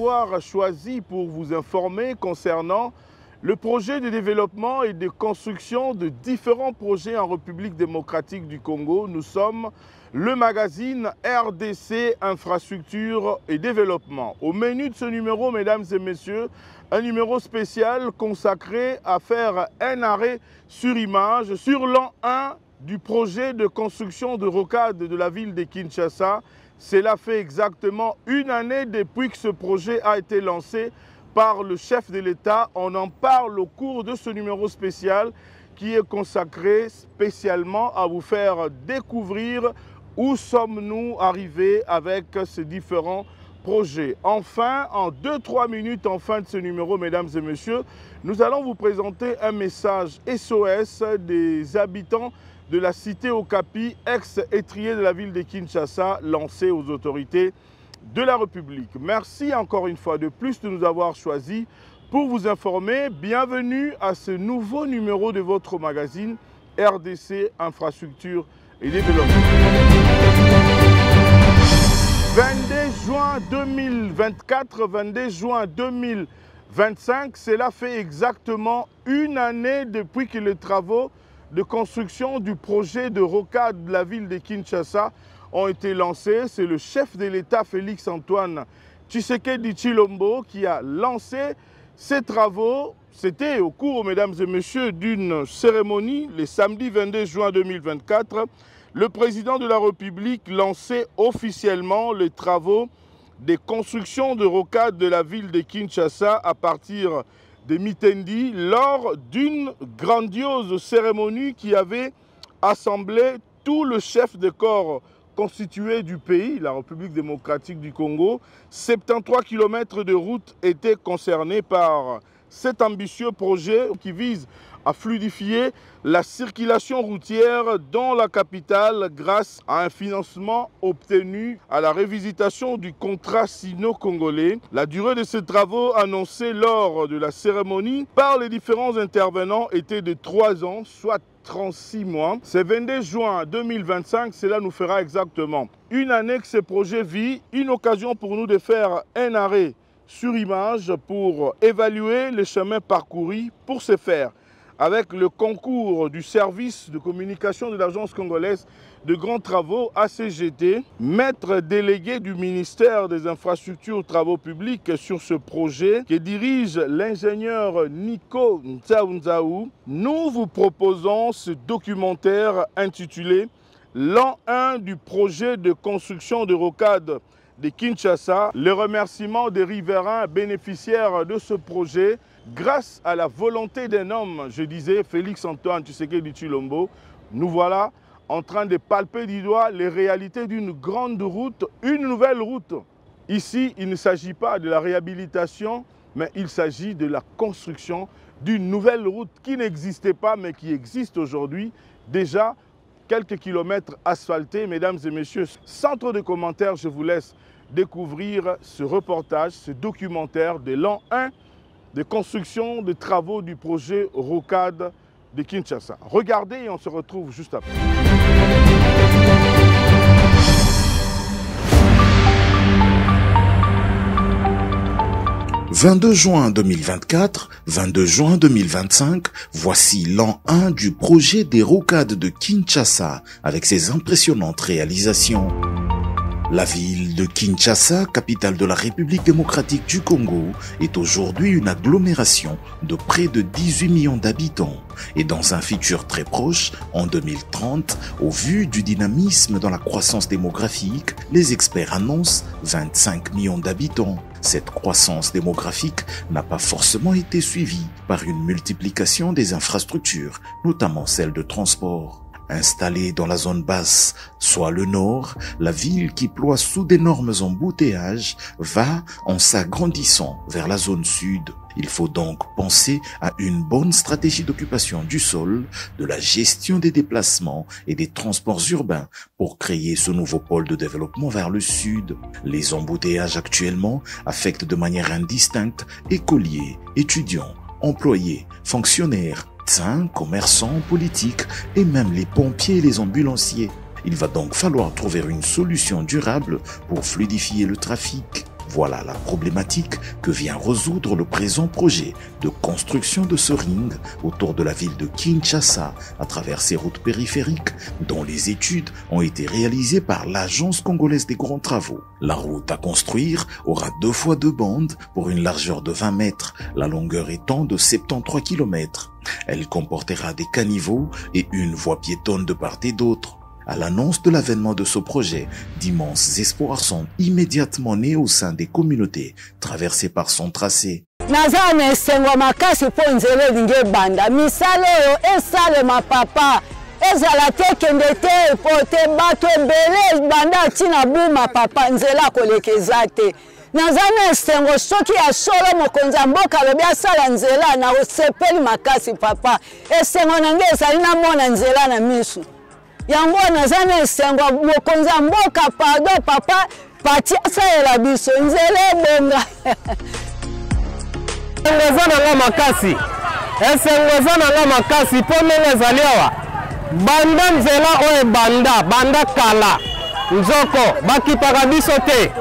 avoir choisi pour vous informer concernant le projet de développement et de construction de différents projets en République démocratique du Congo. Nous sommes le magazine RDC Infrastructure et Développement. Au menu de ce numéro, mesdames et messieurs, un numéro spécial consacré à faire un arrêt sur image sur l'an 1 du projet de construction de rocade de la ville de Kinshasa. Cela fait exactement une année depuis que ce projet a été lancé par le chef de l'État. On en parle au cours de ce numéro spécial qui est consacré spécialement à vous faire découvrir où sommes-nous arrivés avec ces différents projets. Enfin, en 2-3 minutes en fin de ce numéro, mesdames et messieurs, nous allons vous présenter un message SOS des habitants de la cité Okapi, ex-étrier de la ville de Kinshasa, lancé aux autorités de la République. Merci encore une fois de plus de nous avoir choisis pour vous informer. Bienvenue à ce nouveau numéro de votre magazine RDC Infrastructure et Développement. 22 juin 2024, 22 juin 2025, cela fait exactement une année depuis que les travaux de construction du projet de rocade de la ville de Kinshasa ont été lancés. C'est le chef de l'État, Félix Antoine Tshisekedi Tshilombo, qui a lancé ces travaux. C'était au cours, mesdames et messieurs, d'une cérémonie, le samedi 22 juin 2024. Le président de la République lançait officiellement les travaux de construction de rocade de la ville de Kinshasa à partir de Mitendi lors d'une grandiose cérémonie qui avait assemblé tout le chef de corps constitué du pays, la République démocratique du Congo. 73 km de route étaient concernés par cet ambitieux projet qui vise à fluidifier la circulation routière dans la capitale grâce à un financement obtenu à la révisitation du contrat sino-congolais. La durée de ces travaux annoncés lors de la cérémonie par les différents intervenants était de 3 ans, soit 36 mois. C'est 22 juin 2025, cela nous fera exactement une année que ce projet vit, une occasion pour nous de faire un arrêt sur image pour évaluer les chemins parcourus. Pour ce faire, avec le concours du service de communication de l'Agence congolaise de grands travaux, ACGT, maître délégué du ministère des Infrastructures et Travaux publics sur ce projet, que dirige l'ingénieur Nico Nzaounzaou, nous vous proposons ce documentaire intitulé « L'an 1 du projet de construction de rocade de Kinshasa », le remerciement des riverains bénéficiaires de ce projet. Grâce à la volonté d'un homme, je disais, Félix Antoine Tshisekedi Tshilombo, nous voilà en train de palper du doigt les réalités d'une grande route, une nouvelle route. Ici, il ne s'agit pas de la réhabilitation, mais il s'agit de la construction d'une nouvelle route qui n'existait pas, mais qui existe aujourd'hui. Déjà, quelques kilomètres asphaltés, mesdames et messieurs. Sans trop de commentaires, je vous laisse découvrir ce reportage, ce documentaire de l'an 1 de construction des travaux du projet rocade de Kinshasa. Regardez et on se retrouve juste après. « 22 juin 2024, 22 juin 2025, voici l'an 1 du projet des rocades de Kinshasa avec ses impressionnantes réalisations. La ville de Kinshasa, capitale de la République démocratique du Congo, est aujourd'hui une agglomération de près de 18 millions d'habitants. Et dans un futur très proche, en 2030, au vu du dynamisme dans la croissance démographique, les experts annoncent 25 millions d'habitants. Cette croissance démographique n'a pas forcément été suivie par une multiplication des infrastructures, notamment celles de transport. Installée dans la zone basse, soit le nord, la ville qui ploie sous d'énormes embouteillages va en s'agrandissant vers la zone sud. Il faut donc penser à une bonne stratégie d'occupation du sol, de la gestion des déplacements et des transports urbains pour créer ce nouveau pôle de développement vers le sud. Les embouteillages actuellement affectent de manière indistincte écoliers, étudiants, employés, fonctionnaires, commerçants, politiques et même les pompiers et les ambulanciers. Il va donc falloir trouver une solution durable pour fluidifier le trafic. Voilà la problématique que vient résoudre le présent projet de construction de ce ring autour de la ville de Kinshasa à travers ses routes périphériques dont les études ont été réalisées par l'Agence congolaise des grands travaux. La route à construire aura 2 fois 2 bandes pour une largeur de 20 mètres, la longueur étant de 73 km. Elle comportera des caniveaux et une voie piétonne de part et d'autre. À l'annonce de l'avènement de ce projet, d'immenses espoirs sont immédiatement nés au sein des communautés traversées par son tracé. Nazane sengo makasi po nzela elingi banda misala oyo esalema papa ezala te kende te po te bato ebele banda ntina buma papa nzela kolekeza te nazane sengo soki ya solo mokonzi ya mboka alobi asala nzela na osepeli makasi papa esengo nange ezali namona nzela na miso yango nazane sengo mokonzi ya mboka pardon papa pati asalela biso nzela ebonga Esengweza makasi. Esengweza nanga makasi po ndenge ezali awa. Banda nzela oyo banda kala. Nzoko bakipaka biso te.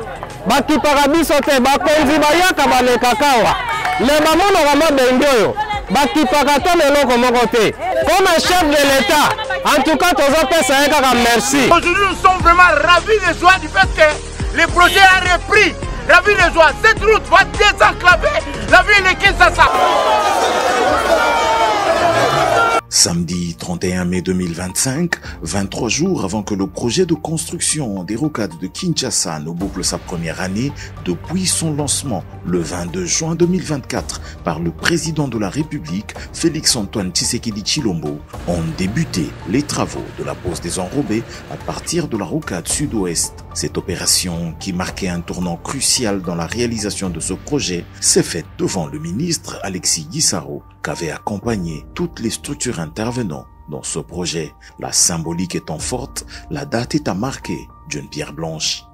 Bakipaka biso te bakonzi bayaka balekaka awa. Le bamonaka mabende oyo bakipaka ta eloko moko te. Comme chef de l'État, en tout cas tozopesa ye kaka merci. Aujourd'hui nous sommes vraiment ravis de joie du fait que le projet a repris. La ville de joie, cette route va désenclaver la ville de Kinshasa. Samedi 31 mai 2025, 23 jours avant que le projet de construction des rocades de Kinshasa ne boucle sa première année depuis son lancement le 22 juin 2024 par le président de la République, Félix-Antoine Tshisekedi Tshilombo, ont débuté les travaux de la pose des enrobés à partir de la rocade sud-ouest. Cette opération, qui marquait un tournant crucial dans la réalisation de ce projet, s'est faite devant le ministre Alexis Gisaro, qu'avaient accompagné toutes les structures intervenant dans ce projet. La symbolique étant forte, la date est à marquer d'une pierre blanche.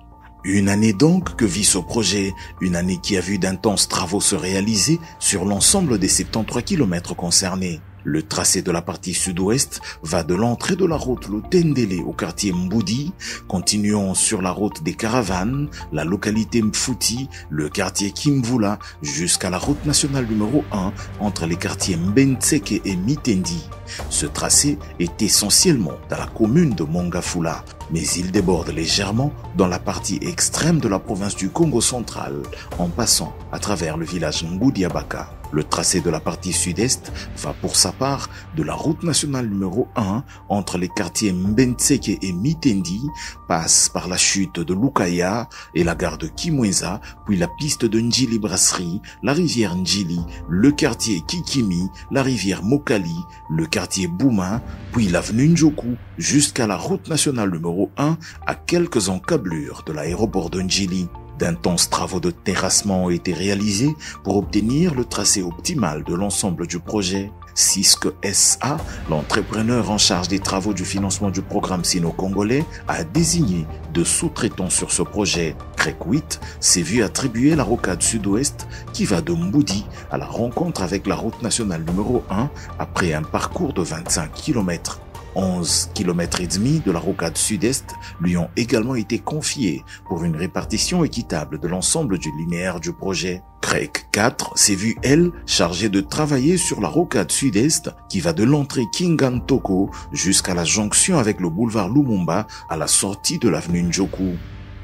Une année donc que vit ce projet, une année qui a vu d'intenses travaux se réaliser sur l'ensemble des 73 km concernés. Le tracé de la partie sud-ouest va de l'entrée de la route Lotendele au quartier Mboudi, continuant sur la route des Caravanes, la localité Mfouti, le quartier Kimvula, jusqu'à la route nationale numéro 1 entre les quartiers Mbentseke et Mitendi. Ce tracé est essentiellement dans la commune de Mongafula, mais il déborde légèrement dans la partie extrême de la province du Congo central, en passant à travers le village Mboudiabaka. Le tracé de la partie sud-est va pour sa part de la route nationale numéro 1 entre les quartiers Mbentseke et Mitendi, passe par la chute de Lukaya et la gare de Kimweza, puis la piste de Njili Brasserie, la rivière Njili, le quartier Kikimi, la rivière Mokali, le quartier Bouma, puis l'avenue Njoku, jusqu'à la route nationale numéro 1 à quelques encablures de l'aéroport de Njili. D'intenses travaux de terrassement ont été réalisés pour obtenir le tracé optimal de l'ensemble du projet. Cisque SA, l'entrepreneur en charge des travaux du financement du programme sino-congolais, a désigné de sous-traitants sur ce projet. Crec 8 s'est vu attribuer la rocade sud-ouest qui va de Mboudi à la rencontre avec la route nationale numéro 1 après un parcours de 25 km. 11 km et demi de la rocade sud-est lui ont également été confiés pour une répartition équitable de l'ensemble du linéaire du projet. Crec 4 s'est vu, elle, chargée de travailler sur la rocade sud-est qui va de l'entrée Kingantoko jusqu'à la jonction avec le boulevard Lumumba à la sortie de l'avenue Njoku.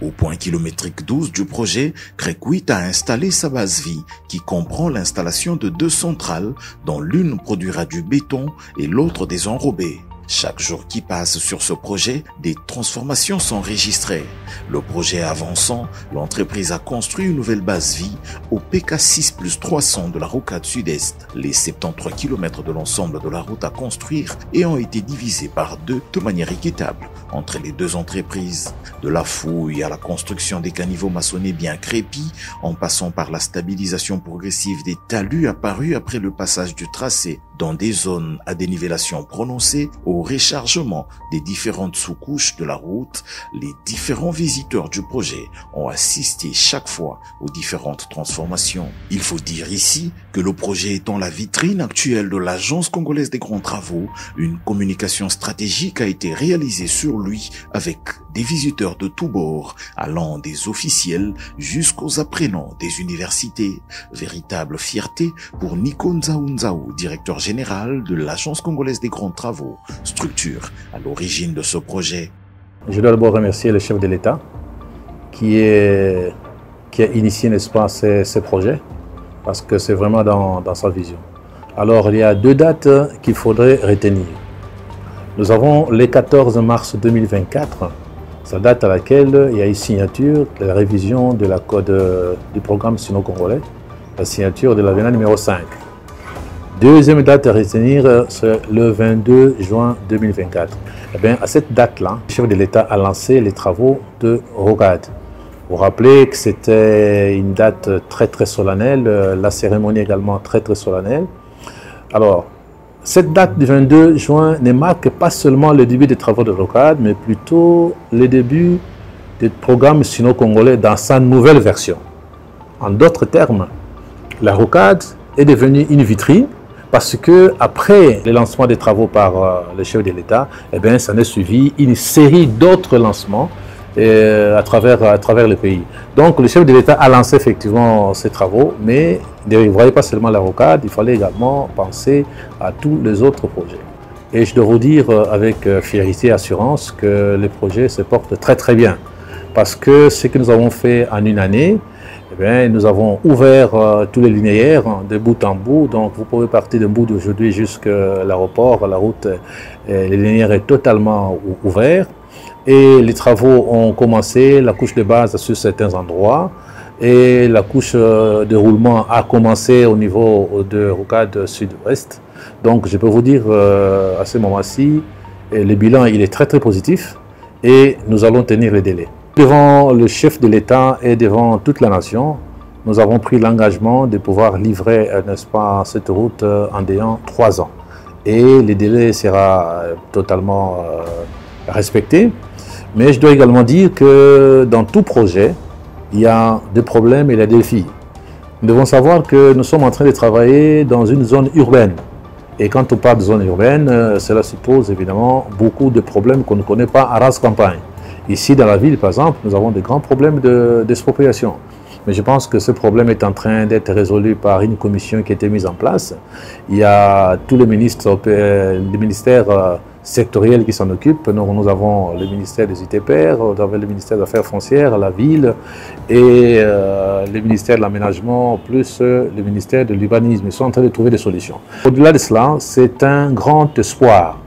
Au point kilométrique 12 du projet, Crec 8 a installé sa base vie qui comprend l'installation de 2 centrales dont l'une produira du béton et l'autre des enrobés. Chaque jour qui passe sur ce projet, des transformations sont enregistrées. Le projet avançant, l'entreprise a construit une nouvelle base vie au PK 6+300 de la rocade sud-est. Les 73 km de l'ensemble de la route à construire et ont été divisés par 2 de manière équitable entre les 2 entreprises. De la fouille à la construction des caniveaux maçonnés bien crépis, en passant par la stabilisation progressive des talus apparus après le passage du tracé dans des zones à dénivellation prononcée, au rechargement des différentes sous-couches de la route, les différents visiteurs du projet ont assisté chaque fois aux différentes transformations. Il faut dire ici que le projet étant la vitrine actuelle de l'Agence congolaise des grands travaux, une communication stratégique a été réalisée sur lui avec des visiteurs de tous bords, allant des officiels jusqu'aux apprenants des universités. Véritable fierté pour Nico Nzaou, directeur général de l'Agence congolaise des grands travaux, structure à l'origine de ce projet. Je dois d'abord remercier le chef de l'État qui a initié, n'est-ce pas, ces projets, parce que c'est vraiment dans sa vision. Alors, il y a 2 dates qu'il faudrait retenir. Nous avons le 14 mars 2024, c'est la date à laquelle il y a eu signature de la révision de la code du programme sino-congolais, la signature de l'avenant numéro 5. Deuxième date à retenir, c'est le 22 juin 2024. Eh bien, à cette date-là, le chef de l'État a lancé les travaux de rocade. Vous vous rappelez que c'était une date très très solennelle, la cérémonie également très très solennelle. Alors, cette date du 22 juin ne marque pas seulement le début des travaux de rocade, mais plutôt le début du programme sino-congolais dans sa nouvelle version. En d'autres termes, la rocade est devenue une vitrine parce que après le lancement des travaux par le chef de l'État, eh bien, ça a suivi une série d'autres lancements à travers le pays. Donc le chef de l'État a lancé effectivement ces travaux, mais il ne voyait pas seulement la rocade, il fallait également penser à tous les autres projets. Et je dois vous dire avec fierté et assurance que les projets se portent très très bien. Parce que ce que nous avons fait en une année, eh bien, nous avons ouvert tous les linéaires de bout en bout. Donc vous pouvez partir d'un bout d'aujourd'hui jusqu'à l'aéroport, la route, les linéaires est totalement ouvert. Et les travaux ont commencé, la couche de base sur certains endroits et la couche de roulement a commencé au niveau de rocade sud-ouest. Donc je peux vous dire à ce moment-ci, le bilan il est très très positif et nous allons tenir les délais. Devant le chef de l'État et devant toute la nation, nous avons pris l'engagement de pouvoir livrer, n'est-ce pas, cette route en ayant 3 ans. Et le délai sera totalement respecté. Mais je dois également dire que dans tout projet, il y a des problèmes et des défis. Nous devons savoir que nous sommes en train de travailler dans une zone urbaine. Et quand on parle de zone urbaine, cela suppose évidemment beaucoup de problèmes qu'on ne connaît pas à race campagne. Ici, dans la ville, par exemple, nous avons de grands problèmes d'expropriation. Mais je pense que ce problème est en train d'être résolu par une commission qui a été mise en place. Il y a tous les ministères sectoriels qui s'en occupent. Nous avons le ministère des ITPR, nous avons le ministère des Affaires foncières, la ville et le ministère de l'Aménagement, plus le ministère de l'Urbanisme. Ils sont en train de trouver des solutions. Au-delà de cela, c'est un grand espoir.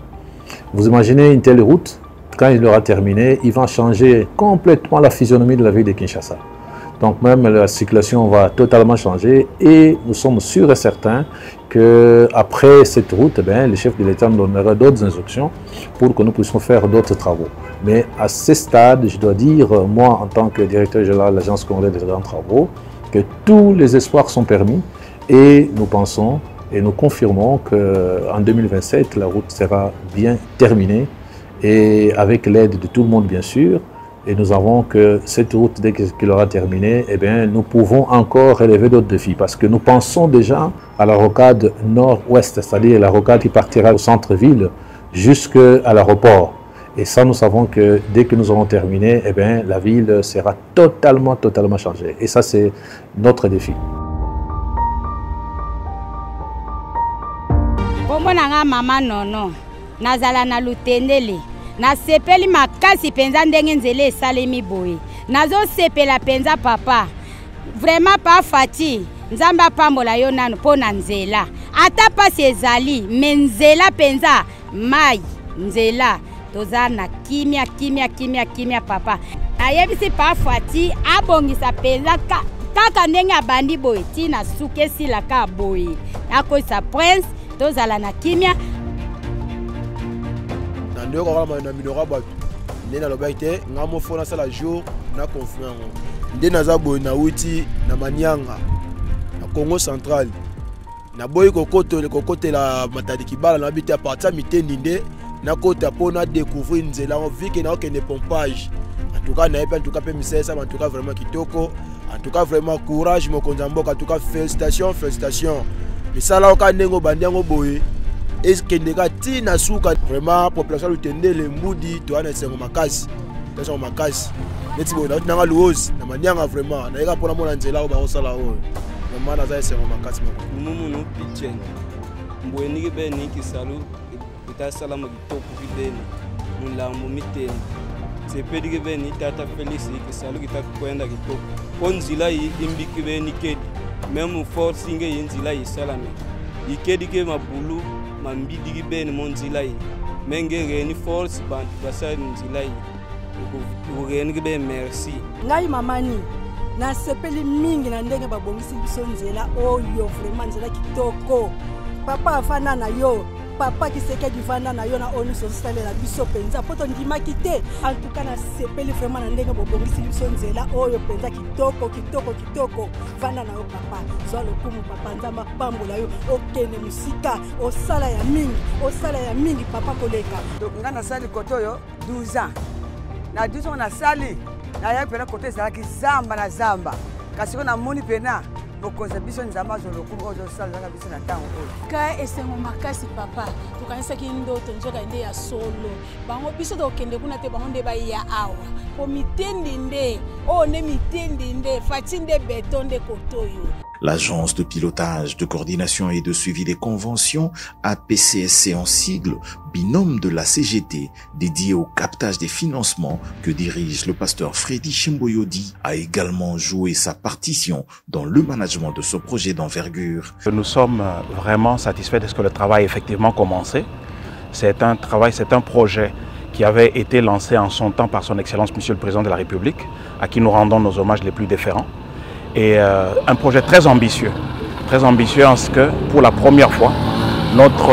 Vous imaginez une telle route, quand il aura terminé, il va changer complètement la physionomie de la ville de Kinshasa. Donc même la circulation va totalement changer et nous sommes sûrs et certains qu'après cette route, eh bien, le chef de l'État nous donnera d'autres instructions pour que nous puissions faire d'autres travaux. Mais à ce stade, je dois dire, moi en tant que directeur général de l'Agence congolaise des grands travaux, que tous les espoirs sont permis et nous pensons et nous confirmons qu'en 2027, la route sera bien terminée et avec l'aide de tout le monde bien sûr. Et nous avons que cette route, dès qu'elle aura terminé, eh bien, nous pouvons encore relever d'autres défis parce que nous pensons déjà à la rocade nord-ouest, c'est-à-dire la rocade qui partira au centre-ville jusqu'à l'aéroport. Et ça, nous savons que dès que nous aurons terminé, eh bien, la ville sera totalement changée. Et ça, c'est notre défi. Maman nono, nazala na lutendele. Nasepeli makasi penza ndenge nzele esalemi boye. Nazosepela penza papa. Vraiment pas fati. Nzambe apambola yo nanu mpo na nzela. Ata pasi ezali, me nzela penza mai nzela. Toza na kimia papa. Ayebisi pa fati abongisa penza kaka ndenge abandi boye tina suki esilaka boye. Akosa prince tozala na kimia. Je suis na lobaite ngamo fona sala jour na confiance ndé nazabo na uti na Manyanga na Congo central na boy kokoto la matadi kibala na bita partir mitendi ndé na kota pona découvrir nzela on vit que na aucun pompage en tout cas na en tout cas pe misesa en tout cas vraiment kitoko en tout cas vraiment courage mon konzamboka en tout cas félicitations mais ça là au kandengo bandiango boy est-ce que les gars tina suka vraiment population lutende le mbudi to ana sengo makasi Dans ma casse. Neti bo na nga luozi na manianga vraiment na eka pona mona nzela o ba osala o. Vraiment na za ese ma casse mo. Mumu no pitchen. Mbweni ke beni ki salu ita salama ki topu ki beni. Mulambo miteni. Sepedi ke beni tata Felix ki salu ki ta kwenda ki topu. Onzila yi imbi ki beni kedi. Même force inge yinzila yi salame. Ikedi ke mabulu mambidi ki beni monzila yi. Menge reni force basa nzila yi. Merci. Ngai mamani na sepeli mingi na ndenge babongisi biso nzela oyo vraiment nzela kitoko. Papa afana na yo, papa kiseke divana na yo na onu sosalela biso penza poto ndima kite. En tout cas na sepeli vraiment na ndenge babongisi biso nzela oyo penza kitoko. Vana na yo papa. Zo lokumu papa nzamba pambola yo okene musika osala ya mingi papa koleka. Donc ngana sali kotoyo 12 ans. Na 12 ans na sali na ya pena côté ezalaki zamba na zamba kasi na moni pena bokonza biso nzamba zolokumu ozo sala biso na tango oyo ka esengo makasi papa tokanisaki ndoto nzoka nde ya solo bango biso tokende kuna te bango nde baya awa po mitendi nde o ne mitendi nde fati nde beton nde kotoyo. L'Agence de pilotage, de coordination et de suivi des conventions, APCSC en sigle, binôme de la CGT, dédié au captage des financements que dirige le pasteur Freddy Chimboyodi, a également joué sa partition dans le management de ce projet d'envergure. Nous sommes vraiment satisfaits de ce que le travail a effectivement commencé. C'est un projet qui avait été lancé en son temps par son Excellence Monsieur le Président de la République, à qui nous rendons nos hommages les plus déférents. Et un projet très ambitieux en ce que pour la première fois, notre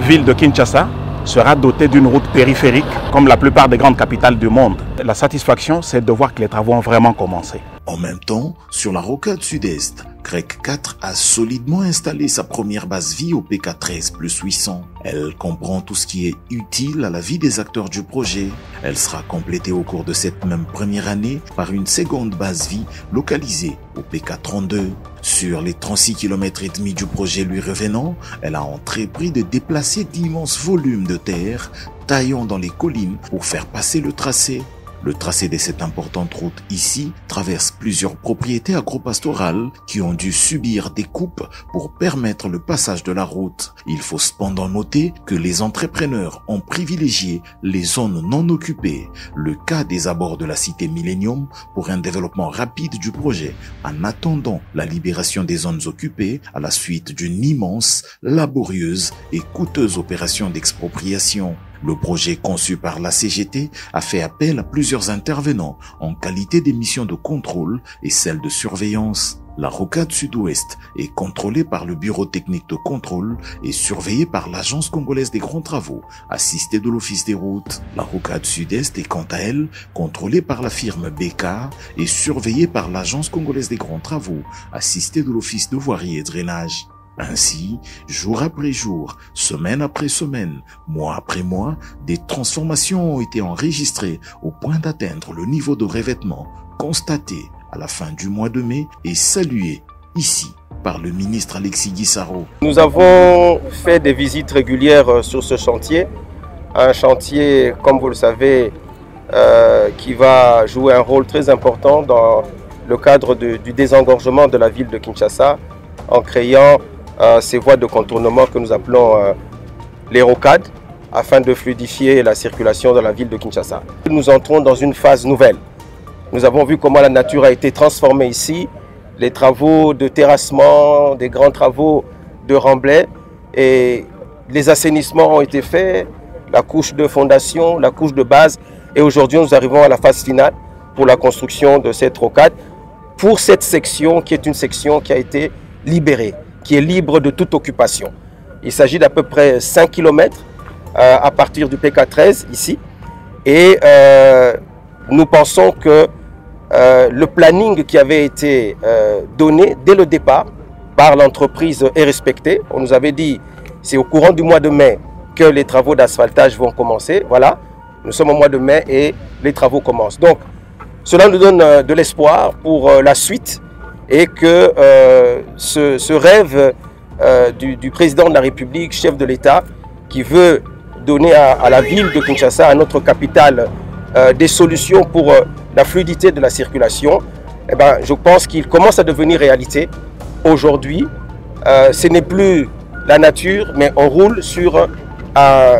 ville de Kinshasa sera dotée d'une route périphérique comme la plupart des grandes capitales du monde. La satisfaction, c'est de voir que les travaux ont vraiment commencé. En même temps, sur la rocade sud-est, CREC 4 a solidement installé sa première base vie au PK13 plus 800. Elle comprend tout ce qui est utile à la vie des acteurs du projet. Elle sera complétée au cours de cette même première année par une seconde base vie localisée au PK32. Sur les 36 km et demi du projet lui revenant, elle a entrepris de déplacer d'immenses volumes de terre, taillant dans les collines pour faire passer le tracé. Le tracé de cette importante route ici traverse plusieurs propriétés agropastorales qui ont dû subir des coupes pour permettre le passage de la route. Il faut cependant noter que les entrepreneurs ont privilégié les zones non occupées, le cas des abords de la cité Millennium pour un développement rapide du projet en attendant la libération des zones occupées à la suite d'une immense, laborieuse et coûteuse opération d'expropriation. Le projet conçu par la CGT a fait appel à plusieurs intervenants en qualité des missions de contrôle et celles de surveillance. La rocade sud-ouest est contrôlée par le bureau technique de contrôle et surveillée par l'Agence congolaise des grands travaux, assistée de l'Office des routes. La rocade sud-est est quant à elle contrôlée par la firme BK et surveillée par l'Agence congolaise des grands travaux, assistée de l'Office de voirie et drainage. Ainsi, jour après jour, semaine après semaine, mois après mois, des transformations ont été enregistrées au point d'atteindre le niveau de revêtement constaté à la fin du mois de mai et salué ici par le ministre Alexis Guissaro. Nous avons fait des visites régulières sur ce chantier, un chantier, comme vous le savez, qui va jouer un rôle très important dans le cadre du désengorgement de la ville de Kinshasa en créant ces voies de contournement que nous appelons les rocades afin de fluidifier la circulation dans la ville de Kinshasa. Nous entrons dans une phase nouvelle. Nous avons vu comment la nature a été transformée ici, les travaux de terrassement, des grands travaux de remblai et les assainissements ont été faits, la couche de fondation, la couche de base et aujourd'hui nous arrivons à la phase finale pour la construction de cette rocade pour cette section qui est une section qui a été libérée, qui est libre de toute occupation. Il s'agit d'à peu près 5 km à partir du PK13 ici. Et nous pensons que le planning qui avait été donné dès le départ par l'entreprise est respecté. On nous avait dit c'est au courant du mois de mai que les travaux d'asphaltage vont commencer. Voilà, nous sommes au mois de mai et les travaux commencent. Donc cela nous donne de l'espoir pour la suite. Et que ce rêve du président de la République, chef de l'État, qui veut donner à la ville de Kinshasa, à notre capitale, des solutions pour la fluidité de la circulation, eh ben, je pense qu'il commence à devenir réalité. Aujourd'hui, ce n'est plus la nature, mais on roule sur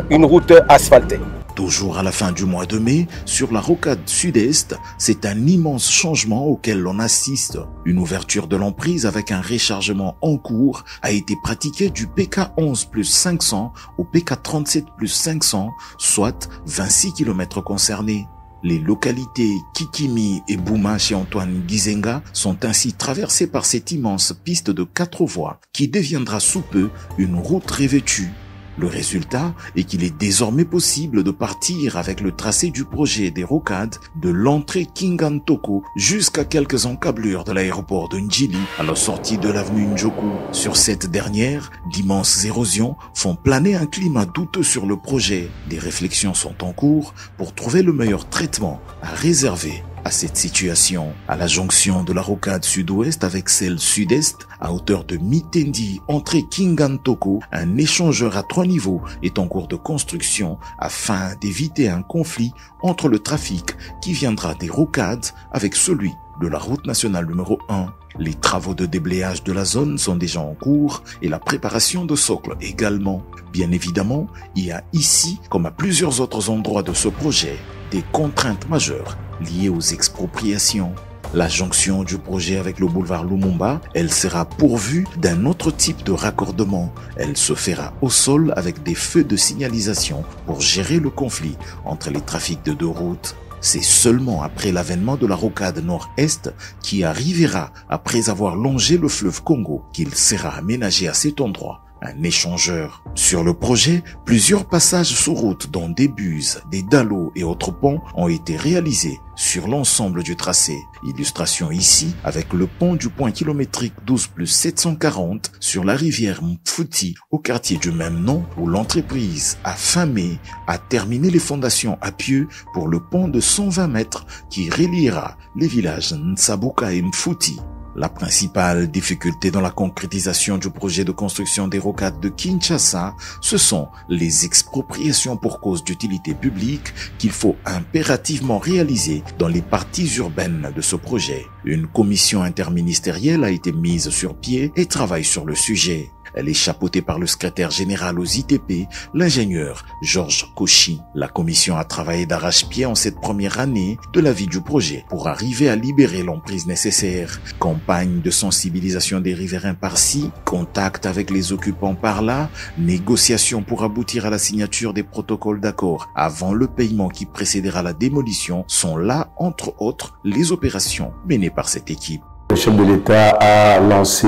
une route asphaltée. Toujours à la fin du mois de mai, sur la rocade sud-est, c'est un immense changement auquel l'on assiste. Une ouverture de l'emprise avec un rechargement en cours a été pratiquée du PK11 plus 500 au PK37 plus 500, soit 26 km concernés. Les localités Kikimi et Bouma chez Antoine Gizenga sont ainsi traversées par cette immense piste de 4 voies qui deviendra sous peu une route revêtue. Le résultat est qu'il est désormais possible de partir avec le tracé du projet des rocades de l'entrée Kingantoko jusqu'à quelques encablures de l'aéroport de Njili à la sortie de l'avenue Njoku. Sur cette dernière, d'immenses érosions font planer un climat douteux sur le projet. Des réflexions sont en cours pour trouver le meilleur traitement à réserver à cette situation. À la jonction de la rocade sud-ouest avec celle sud-est, à hauteur de Mitendi, entrée Kingantoko, un échangeur à 3 niveaux est en cours de construction afin d'éviter un conflit entre le trafic qui viendra des rocades avec celui de la route nationale numéro 1. Les travaux de déblayage de la zone sont déjà en cours et la préparation de socles également. Bien évidemment, il y a ici, comme à plusieurs autres endroits de ce projet, des contraintes majeures liées aux expropriations. La jonction du projet avec le boulevard Lumumba, elle sera pourvue d'un autre type de raccordement. Elle se fera au sol avec des feux de signalisation pour gérer le conflit entre les trafics de 2 routes. C'est seulement après l'avènement de la rocade nord-est qui arrivera après avoir longé le fleuve Congo qu'il sera aménagé à cet endroit un échangeur. Sur le projet, plusieurs passages sous route dont des buses, des dallos et autres ponts ont été réalisés sur l'ensemble du tracé. Illustration ici avec le pont du point kilométrique 12 plus 740 sur la rivière Mfuti au quartier du même nom où l'entreprise a fin mai a terminé les fondations à pieux pour le pont de 120 mètres qui reliera les villages Nsabuka et Mfuti. La principale difficulté dans la concrétisation du projet de construction des rocades de Kinshasa, ce sont les expropriations pour cause d'utilité publique qu'il faut impérativement réaliser dans les parties urbaines de ce projet. Une commission interministérielle a été mise sur pied et travaille sur le sujet. Elle est chapeautée par le secrétaire général aux ITP, l'ingénieur Georges Kochi. La commission a travaillé d'arrache-pied en cette première année de la vie du projet pour arriver à libérer l'emprise nécessaire. Campagne de sensibilisation des riverains par-ci, contact avec les occupants par-là, négociations pour aboutir à la signature des protocoles d'accord avant le paiement qui précédera la démolition sont là, entre autres, les opérations menées par cette équipe. Le chef de l'État a lancé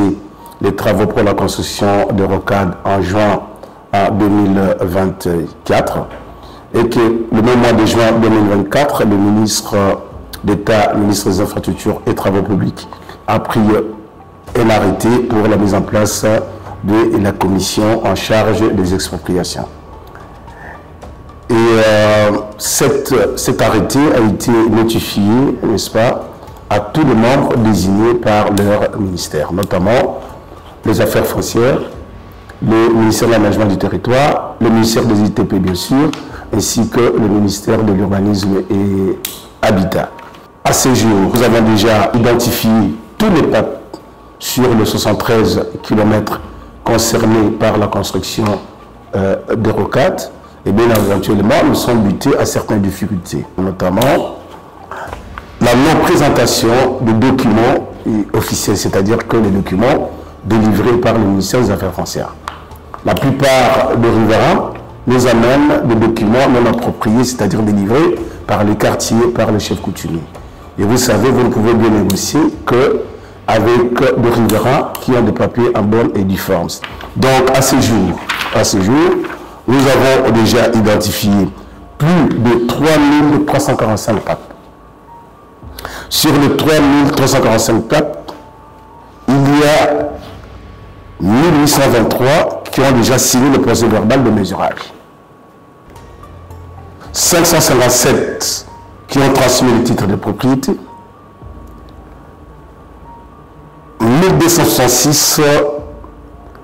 les travaux pour la construction de rocades en juin 2024 et que le même mois de juin 2024, le ministre d'État, ministre des Infrastructures et Travaux publics a pris un arrêté pour la mise en place de la commission en charge des expropriations. Et cet arrêté a été notifié, n'est-ce pas, à tous les membres désignés par leur ministère, notamment les affaires foncières, le ministère de l'aménagement du territoire, le ministère des ITP bien sûr, ainsi que le ministère de l'urbanisme et habitat. À ce jour, nous avons déjà identifié tous les PAP sur les 73 km concernés par la construction des rocades. Et bien éventuellement, nous sommes butés à certaines difficultés, notamment la non-présentation de documents officiels, c'est-à-dire que les documents délivrés par le ministère des Affaires foncières. La plupart des riverains nous amènent des documents non appropriés, c'est-à-dire délivrés par les quartiers, par les chefs coutumiers. Et vous savez, vous ne pouvez bien négocier qu'avec des riverains qui ont des papiers en bonne et due forme. Donc à ce jour, nous avons déjà identifié plus de 3345 PAP. Sur les 3345 PAP, il y a 1823 qui ont déjà signé le procès verbal de mesurage. 557 qui ont transmis le titre de propriété. 1266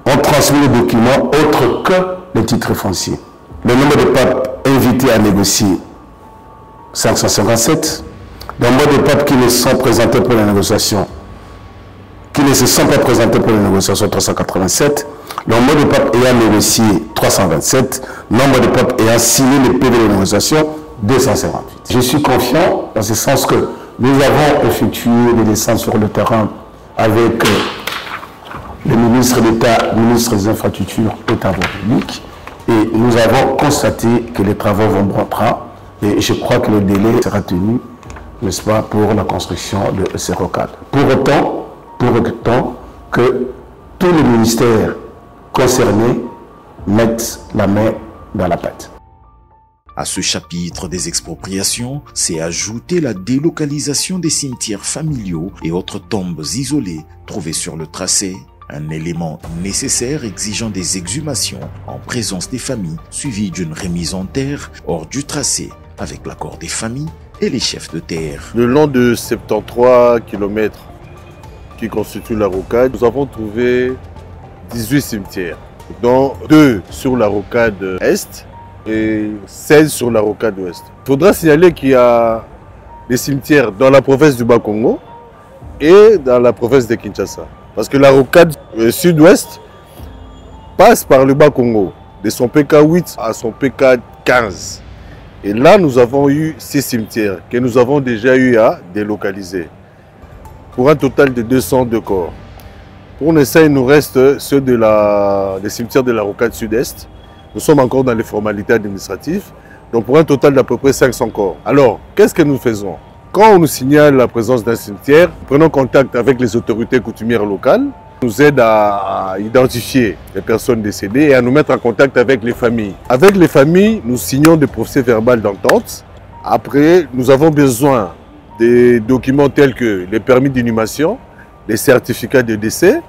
ont transmis les documents autres que les titres fonciers. Le nombre de PAP invités à négocier 557. Nombre de papes qui ne sont présentés pour les négociations, qui ne se sont pas présentés pour les négociations, 387. Nombre de papes ayant négocié, 327. Nombre de papes ayant signé les PV de négociation, 258. Je suis confiant dans ce sens que nous avons effectué des descentes sur le terrain avec le ministre d'État, ministre des Infrastructures et Travaux publics, et nous avons constaté que les travaux vont bon train, et je crois que le délai sera tenu, n'est-ce pas, pour la construction de ces rocades. Pour autant que tous les ministères concernés mettent la main dans la pâte. À ce chapitre des expropriations, s'est ajoutée la délocalisation des cimetières familiaux et autres tombes isolées trouvées sur le tracé, un élément nécessaire exigeant des exhumations en présence des familles, suivi d'une remise en terre hors du tracé, avec l'accord des familles et les chefs de terre. Le long de 73 km qui constituent la rocade, nous avons trouvé 18 cimetières, dont 2 sur la rocade Est et 16 sur la rocade Ouest. Il faudra signaler qu'il y a des cimetières dans la province du Bas-Congo et dans la province de Kinshasa. Parce que la rocade sud-ouest passe par le Bas-Congo, de son PK8 à son PK15. Et là, nous avons eu 6 cimetières que nous avons déjà eu à délocaliser, pour un total de 202 corps. Pour l'instant, il nous reste ceux des cimetières de la rocade sud-est. Nous sommes encore dans les formalités administratives, donc pour un total d'à peu près 500 corps. Alors, qu'est-ce que nous faisons? Quand on nous signale la présence d'un cimetière, prenons contact avec les autorités coutumières locales, nous aident à identifier les personnes décédées et à nous mettre en contact avec les familles. Avec les familles, nous signons des procès verbaux d'entente. Après, nous avons besoin des documents tels que les permis d'inhumation, les certificats de décès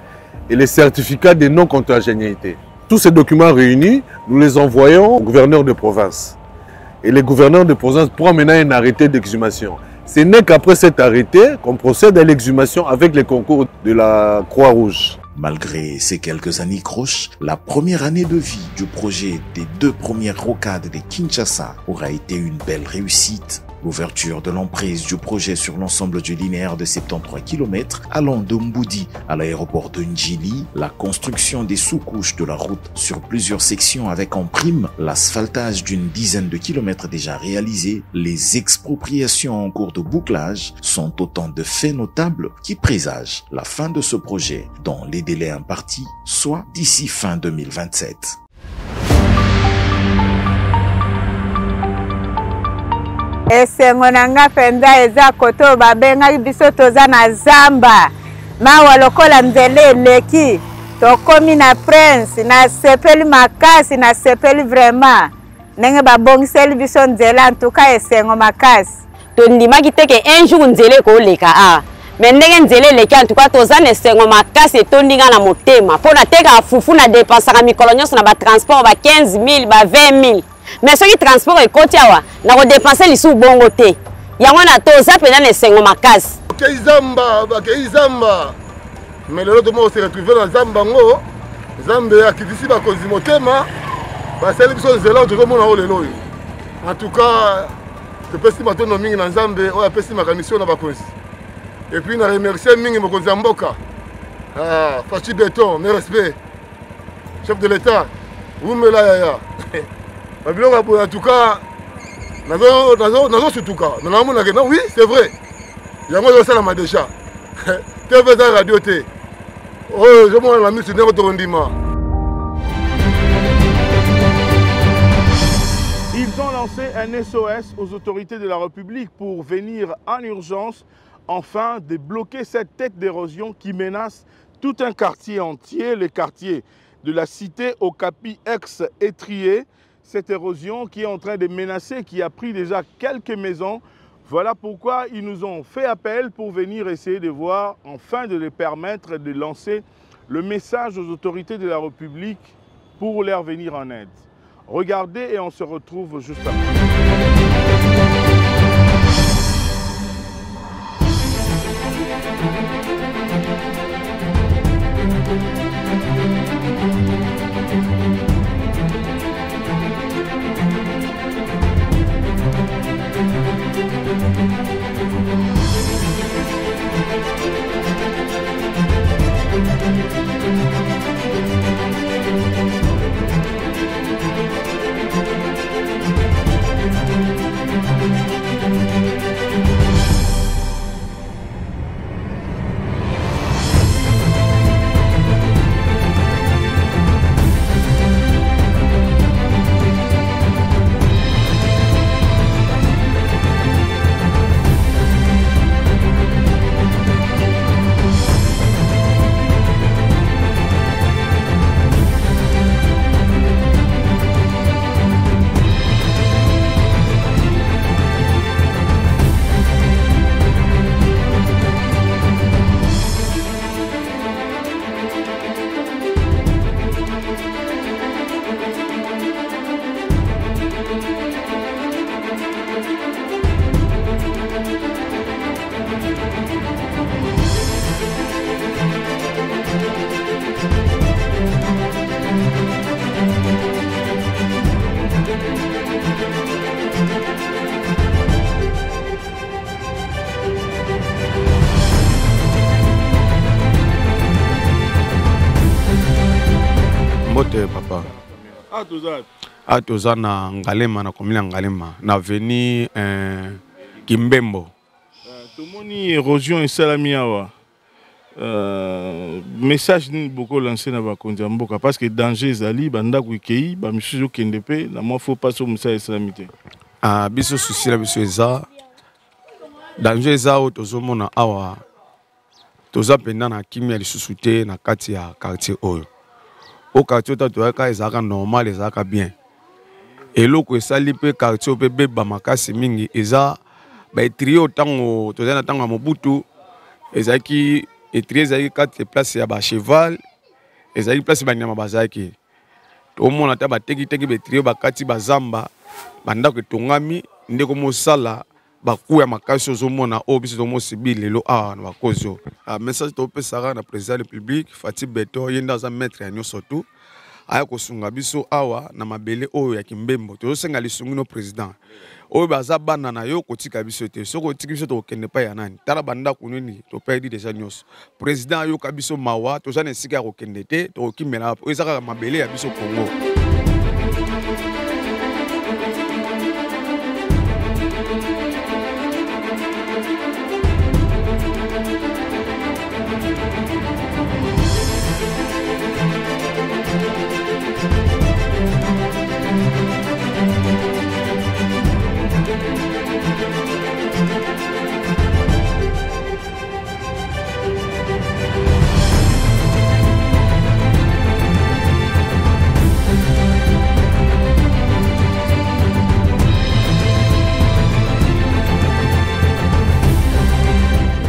et les certificats de non-consanguinité. Tous ces documents réunis, nous les envoyons au gouverneur de province. Et les gouverneurs de province prennent maintenant un arrêté d'exhumation. Ce n'est qu'après cet arrêté qu'on procède à l'exhumation avec les concours de la Croix-Rouge. Malgré ces quelques anicroches, la première année de vie du projet des 2 premières rocades de Kinshasa aura été une belle réussite. L'ouverture de l'emprise du projet sur l'ensemble du linéaire de 73 km allant de Mboudi à l'aéroport de Ndjili, la construction des sous-couches de la route sur plusieurs sections avec en prime l'asphaltage d'une dizaine de kilomètres déjà réalisés, les expropriations en cours de bouclage sont autant de faits notables qui présagent la fin de ce projet dans les délais impartis, soit d'ici fin 2027. Esengo nanga penza eza koto babenga biso toza na zamba mawa lokola nzele leki tokomi na prince na sepeli makasi na sepeli vraiment nenge babongiseli biso nzela ntuka esengo makasi tondimaki teke un jour nzele koleka mais ndenge nzele leki ntuka toza na esengo makasi etondinga na motema mpona teka afufu na dépensaka mikolo nyonso na batransport ba 15 000 ba 20 000. Mais ce qui transport est côté awa na ko dépenser li sous bongo te yango na toza pena na sengo makasi zamba mais le mo se retrouver dans zamba ngo zambe akitisi ba kozi motema ba seli biso zela to mona o lelo en tout cas te pesi matono mingi na zambe o pesi makamisi na ba kozi et puis na remercier mingi mo kozi mboka Fachi Béton mes respects chef de l'état vous me la ya en tout cas, oui, c'est vrai. Il y a moi ça la déjà. TV radio T. Oh, je m'en la mise sur notre rendement. Ils ont lancé un SOS aux autorités de la République pour venir en urgence, enfin, débloquer cette tête d'érosion qui menace tout un quartier entier, le quartier de la cité Okapi ex-Étrier. Cette érosion qui est en train de menacer, qui a pris déjà quelques maisons. Voilà pourquoi ils nous ont fait appel pour venir essayer de voir, enfin de les permettre de lancer le message aux autorités de la République pour leur venir en aide. Regardez et on se retrouve juste après. Mbote papa. Toza na Ngalema na commune ya Ngalema na veni Kimbembo. Tomoni érosion esalami awa. Message ni beaucoup lancé na bakonzi mboka parce que danger ezali banda kuikei ba misusu kende pe na moi faut pas so musa islamité. Biso souci la biso eza danger eza o tozomona awa toza penda na kimia lisusu te na kati ya quartier oyo. Au quartier toyaka ezaka normal ezaka bien. Eloko esali pe quartier pe beba makasi mingi eza ba trio tango toza na tango Mobutu ezaki etrie ezaki 4 places ya ba cheval ezaki place ba nyama bazaki. To mona ta ba teki be trio ba kati bazamba banda ko tongami ndeko mosala baku ya makasi ozomona o biso to mosibili lelo a na bakozo. Message to pesaka na président de la République Fatih Beto yenda za maître ya nyoso tout aya kosunga biso awa na mabele oyo ya Kimbembo tozosenga lisungi no président oyo baza bana na yo kotika biso te soko kotika biso to kende pa ya nani tala banda kunini to perdi déjà nyos président yo kabiso mawa toza na esika ya kokende te to kimela oyo ezaka mabele ya biso Congo.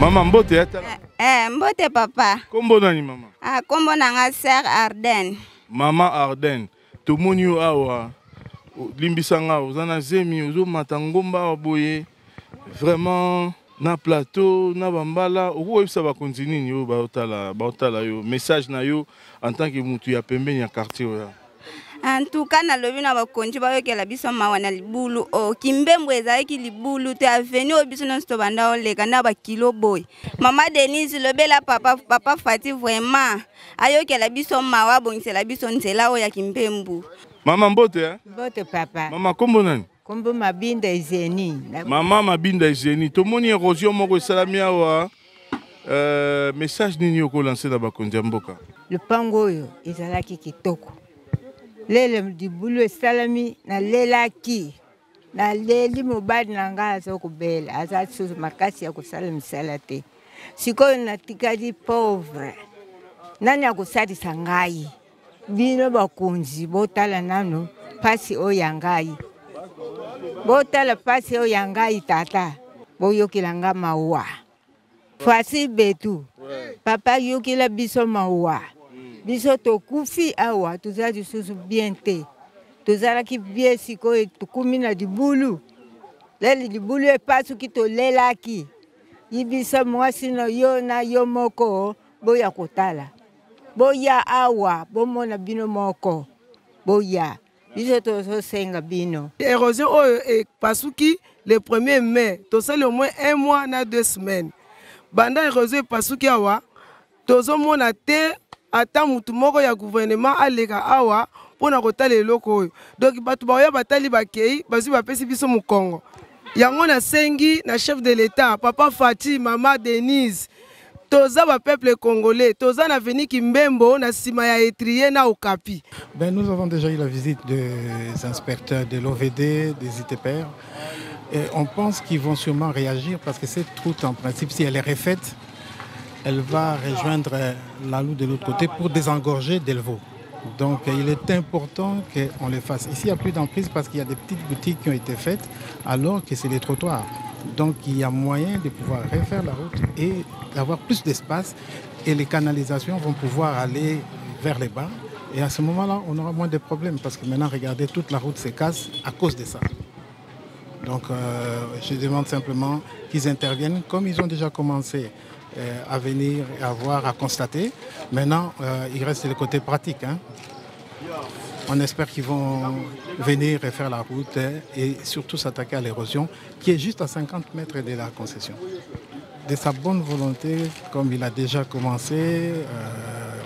Maman Mbote Mbote papa. Kombo nani maman? Kombo nanga sœur Arden. Maman Arden. Tomoni awa limbisanga ozana zemi ozo matangomba awa boye. Vraiment na plateau na bambala okoyebisa bakonzi nini yo baotala yo message na yo en tant que mutu ya pembeni ya quartier oyo. En tout cas na lobi na bakonzi bayokela biso mawa na libulu o Kimbembo ezalaki libulu te aveni o biso non sto banda oleka na ba kilo boy. Mama Denise lobela papa Fati vraiment ayokela biso mawa bongisela biso nzela o ya Kimbembo. Mama Mbote Mbote papa. Mama kombo nani? Kombo Mabinda Ezeni. Mama Mabinda Ezeni. Tomoni érosion moko esalami awa message nini oko lancer na bakonzi mboka? Le pango oyo ezalaki kitoko. Lele libulu esalami na lelaki na leli mobali na nga azokubela aza susu makasi ya kosala misala te sikoyo natikali pauvre nani akosalisa ngai bino bakonzi botala nano pasi oyo ya ngai botala pasi oyo ya ngai tata boyokela nga mawa Fasi betu papa yokela biso mawa biso tokufi awa tozali susu bien te tozalaki bien sikoyo tukumi na libulu leli libulu epasuki tolelaki yibisa mwasi na yo moko boya kotala boya awa bomona bino moko boya biso tozosenga bino. Érosion oyo epasuki le 1er mai tosali au moins 1 mois na 2 semaines banda érosion epasuki awa tozomona te ata mutu moko ya gouvernement aleka awa pona kotala eloko oyo donc bato baoya batali bakei bazwi bapesi biso mokongo yango nasengi na chef de l'état papa Fati mama Denise toza ba peuple congolais toza na veni Kimbembo na sima ya Etrier na Okapi. Nous avons déjà eu la visite des inspecteurs de l'OVD, des ITPR et on pense qu'ils vont sûrement réagir parce que cette route en principe si elle est refaite elle va rejoindre la Loue de l'autre côté pour désengorger Delvaux. Donc il est important qu'on le fasse. Ici, il n'y a plus d'emprise parce qu'il y a des petites boutiques qui ont été faites alors que c'est des trottoirs. Donc il y a moyen de pouvoir refaire la route et d'avoir plus d'espace et les canalisations vont pouvoir aller vers les bas. Et à ce moment-là, on aura moins de problèmes parce que maintenant, regardez, toute la route se casse à cause de ça. Donc je demande simplement qu'ils interviennent comme ils ont déjà commencé à venir, à voir, à constater. Maintenant, il reste le côté pratique. On espère qu'ils vont venir refaire la route et surtout s'attaquer à l'érosion qui est juste à 50 mètres de la concession. De sa bonne volonté, comme il a déjà commencé,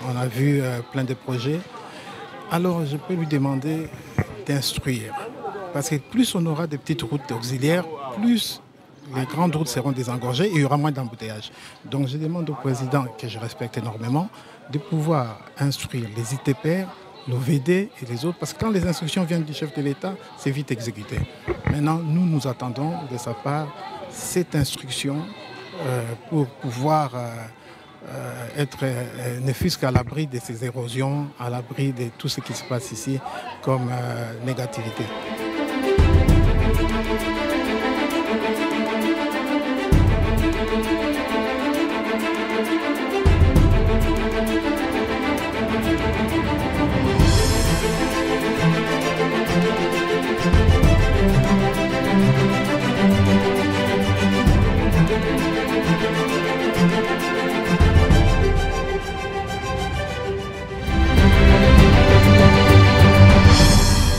on a vu plein de projets. Alors je peux lui demander d'instruire. Parce que plus on aura des petites routes auxiliaires, plus les grandes routes seront désengorgées et il y aura moins d'embouteillages. Donc je demande au président, que je respecte énormément, de pouvoir instruire les ITPR, l'OVD et les autres, parce que quand les instructions viennent du chef de l'État, c'est vite exécuté. Maintenant, nous attendons de sa part cette instruction pour pouvoir être, ne fût-ce qu'à l'abri de ces érosions, à l'abri de tout ce qui se passe ici comme négativité.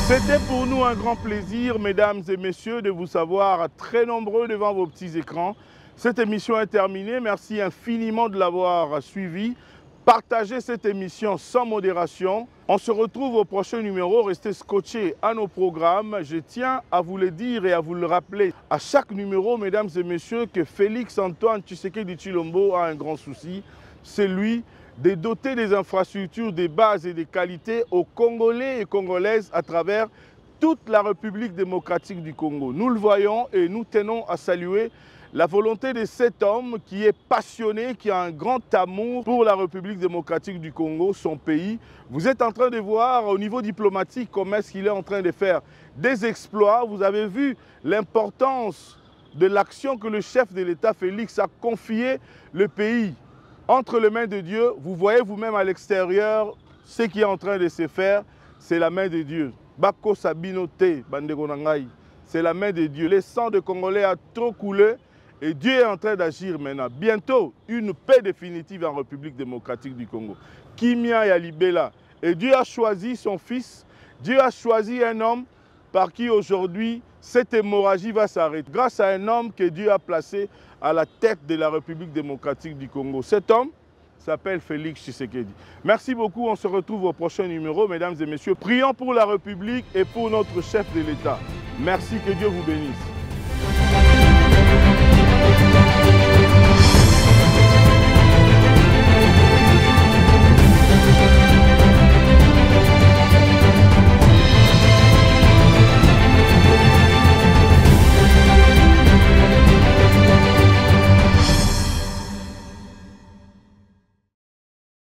C'était pour nous un grand plaisir, mesdames et messieurs, de vous savoir très nombreux devant vos petits écrans. Cette émission est terminée. Merci infiniment de l'avoir suivi. Partagez cette émission sans modération. On se retrouve au prochain numéro. Restez scotchés à nos programmes. Je tiens à vous le dire et à vous le rappeler à chaque numéro, mesdames et messieurs, que Félix-Antoine Tshisekedi Tshilombo a un grand souci. C'est lui de doter des infrastructures, des bases et des qualités aux Congolais et Congolaises à travers toute la République démocratique du Congo. Nous le voyons et nous tenons à saluer la volonté de cet homme qui est passionné, qui a un grand amour pour la République démocratique du Congo, son pays. Vous êtes en train de voir au niveau diplomatique comment est-ce qu'il est en train de faire des exploits. Vous avez vu l'importance de l'action que le chef de l'État, Félix, a confié le pays entre les mains de Dieu. Vous voyez vous-même à l'extérieur ce qui est en train de se faire, c'est la main de Dieu. Bako Sabinote, Bandeko Nangai, c'est la main de Dieu. Le sang de Congolais a trop coulé et Dieu est en train d'agir maintenant. Bientôt, une paix définitive en République démocratique du Congo. Kimia Yalibela. Et Dieu a choisi son fils, Dieu a choisi un homme par qui aujourd'hui cette hémorragie va s'arrêter. Grâce à un homme que Dieu a placé à la tête de la République démocratique du Congo. Cet homme s'appelle Félix Tshisekedi. Merci beaucoup, on se retrouve au prochain numéro. Mesdames et messieurs, prions pour la République et pour notre chef de l'État. Merci, que Dieu vous bénisse.